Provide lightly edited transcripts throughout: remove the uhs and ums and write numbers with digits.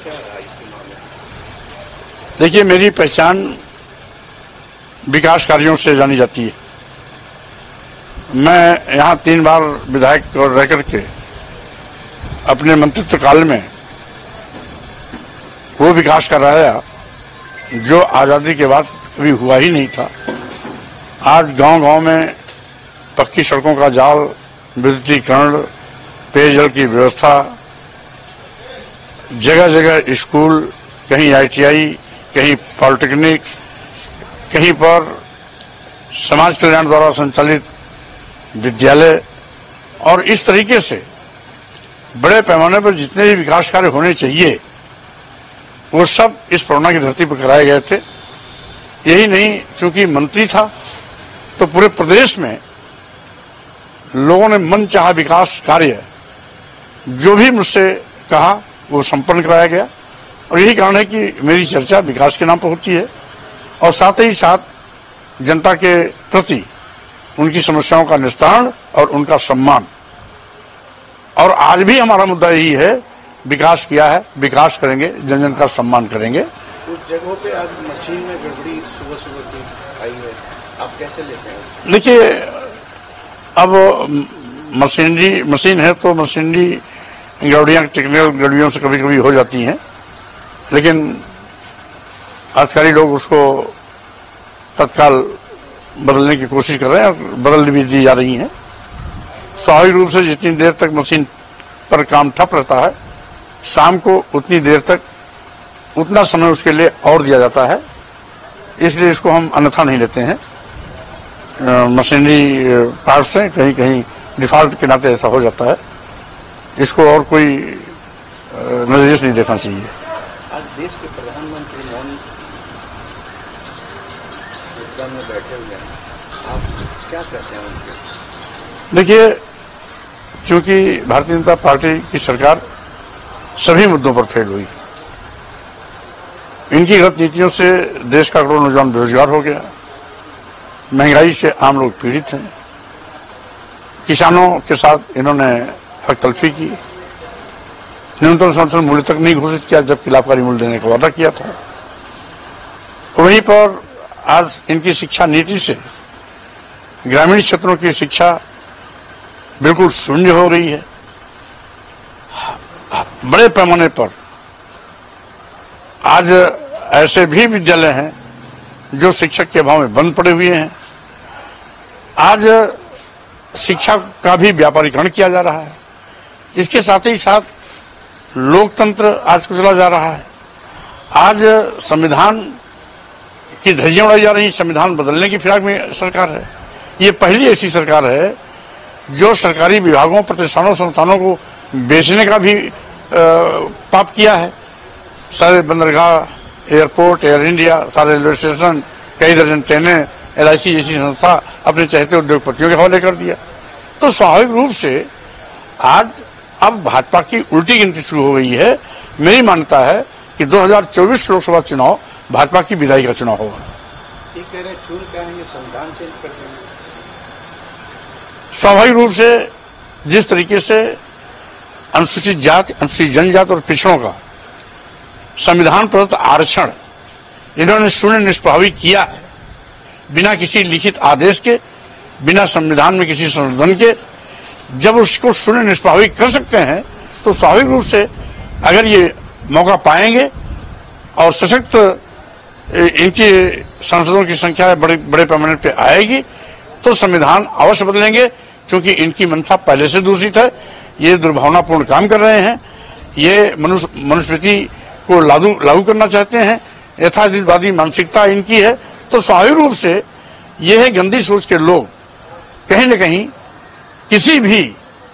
क्या रहा इस चुनाव में? देखिए, मेरी पहचान विकास कार्यों से जानी जाती है। मैं यहाँ 3 बार विधायक रह करके अपने मंत्रित्व काल में वो विकास कराया जो आज़ादी के बाद कभी हुआ ही नहीं था। आज गांव-गांव में पक्की सड़कों का जाल, विद्युतीकरण, पेयजल की व्यवस्था, जगह जगह स्कूल, कहीं ITI, कहीं पॉलिटेक्निक, कहीं पर समाज कल्याण द्वारा संचालित विद्यालय, और इस तरीके से बड़े पैमाने पर जितने भी विकास कार्य होने चाहिए वो सब इस पटना की धरती पर कराए गए थे। यही नहीं, क्योंकि मंत्री था तो पूरे प्रदेश में लोगों ने मन चाहा विकास कार्य जो भी मुझसे कहा वो संपन्न कराया गया। और यही कारण है कि मेरी चर्चा विकास के नाम पर होती है और साथ ही साथ जनता के प्रति उनकी समस्याओं का निस्तारण और उनका सम्मान। और आज भी हमारा मुद्दा यही है, विकास किया है, विकास करेंगे, जन जन का सम्मान करेंगे। कुछ जगहों पे आज मशीन में गड़बड़ी सुबह की आई है, आप कैसे लेते हैं? देखिए, अब मशीन है तो मशीनरी गड़बड़ियाँ, टेक्निकल गड़बड़ियों से कभी कभी हो जाती हैं, लेकिन अधिकारी लोग उसको तत्काल बदलने की कोशिश कर रहे हैं और बदल भी दी जा रही हैं। स्वाभाविक रूप से जितनी देर तक मशीन पर काम ठप रहता है, शाम को उतनी देर तक उतना समय उसके लिए और दिया जाता है, इसलिए इसको हम अन्यथा नहीं लेते हैं। मशीनरी पार्ट से कहीं कहीं डिफॉल्ट के नाते ऐसा हो जाता है, इसको और कोई नजरिए से नहीं देखना चाहिए। आज देश के प्रधानमंत्री मौन उद्यान में बैठे हुए हैं, आप क्या कहते हैं उनके? देखिए, क्योंकि भारतीय जनता पार्टी की सरकार सभी मुद्दों पर फेल हुई, इनकी गलत नीतियों से देश का करोड़ों नौजवान बेरोजगार हो गया, महंगाई से आम लोग पीड़ित हैं, किसानों के साथ इन्होंने हक तलफी की, न्यूनतम समर्थन मूल्य तक नहीं घोषित किया जबकि लाभकारी मूल्य देने का वादा किया था। वहीं पर आज इनकी शिक्षा नीति से ग्रामीण क्षेत्रों की शिक्षा बिल्कुल शून्य हो गई है। बड़े पैमाने पर आज ऐसे भी विद्यालय हैं जो शिक्षक के अभाव में बंद पड़े हुए हैं। आज शिक्षा का भी व्यापारीकरण किया जा रहा है। इसके साथ ही साथ लोकतंत्र आज कुचला जा रहा है। आज संविधान की धज्जियां उड़ाई जा रही, संविधान बदलने की फिराक में सरकार है। ये पहली ऐसी सरकार है जो सरकारी विभागों, प्रतिष्ठानों, संस्थानों को बेचने का भी पाप किया है। सारे बंदरगाह, एयरपोर्ट, एयर इंडिया, सारे रेलवे स्टेशन, कई दर्जन ट्रेनें LIC जैसी संस्था अपने चहेते उद्योगपतियों के हवाले कर दिया। तो स्वाभाविक रूप से आज अब भाजपा की उल्टी गिनती शुरू हो गई है। मेरी मान्यता है कि 2024 लोकसभा चुनाव भाजपा की विदाई का चुनाव होगा। ये कह रहे चुन क्या है, संविधान चेंज कर देंगे? स्वाभाविक रूप से जिस तरीके से अनुसूचित जाति, अनुसूचित जनजाति और पिछड़ों का संविधान प्रदत्त आरक्षण इन्होंने शून्य निष्प्रभावी किया है, बिना किसी लिखित आदेश के, बिना संविधान में किसी संशोधन के, जब उसको शून्य निष्प्रभावी कर सकते हैं तो स्वाभाविक रूप से अगर ये मौका पाएंगे और सशक्त इनकी सांसदों की संख्या बड़े पैमाने पर आएगी तो संविधान अवश्य बदलेंगे, क्योंकि इनकी मंशा पहले से दूषित है। ये दुर्भावनापूर्ण काम कर रहे हैं, ये मनुस्मृति को लागू करना चाहते हैं, यथार्थवादी मानसिकता इनकी है। तो स्वाभाविक रूप से ये है गंदी सोच के लोग कहीं न कहीं किसी भी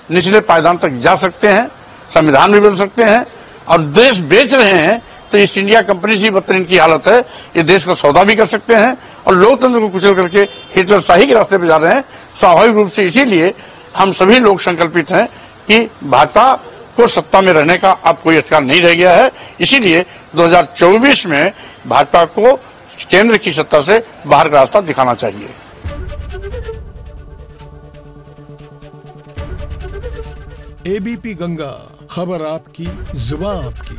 निचले पायदान तक जा सकते हैं, संविधान भी बदल सकते हैं और देश बेच रहे हैं। तो ईस्ट इंडिया कंपनी से बदतरीन की हालत है, ये देश का सौदा भी कर सकते हैं और लोकतंत्र को कुचल करके हिटलर शाही के रास्ते पर जा रहे हैं। स्वाभाविक रूप से इसीलिए हम सभी लोग संकल्पित हैं कि भाजपा को सत्ता में रहने का अब कोई अधिकार नहीं रह गया है। इसीलिए 2024 में भाजपा को केंद्र की सत्ता से बाहर का रास्ता दिखाना चाहिए। ABP गंगा, खबर आपकी, जुबान आपकी।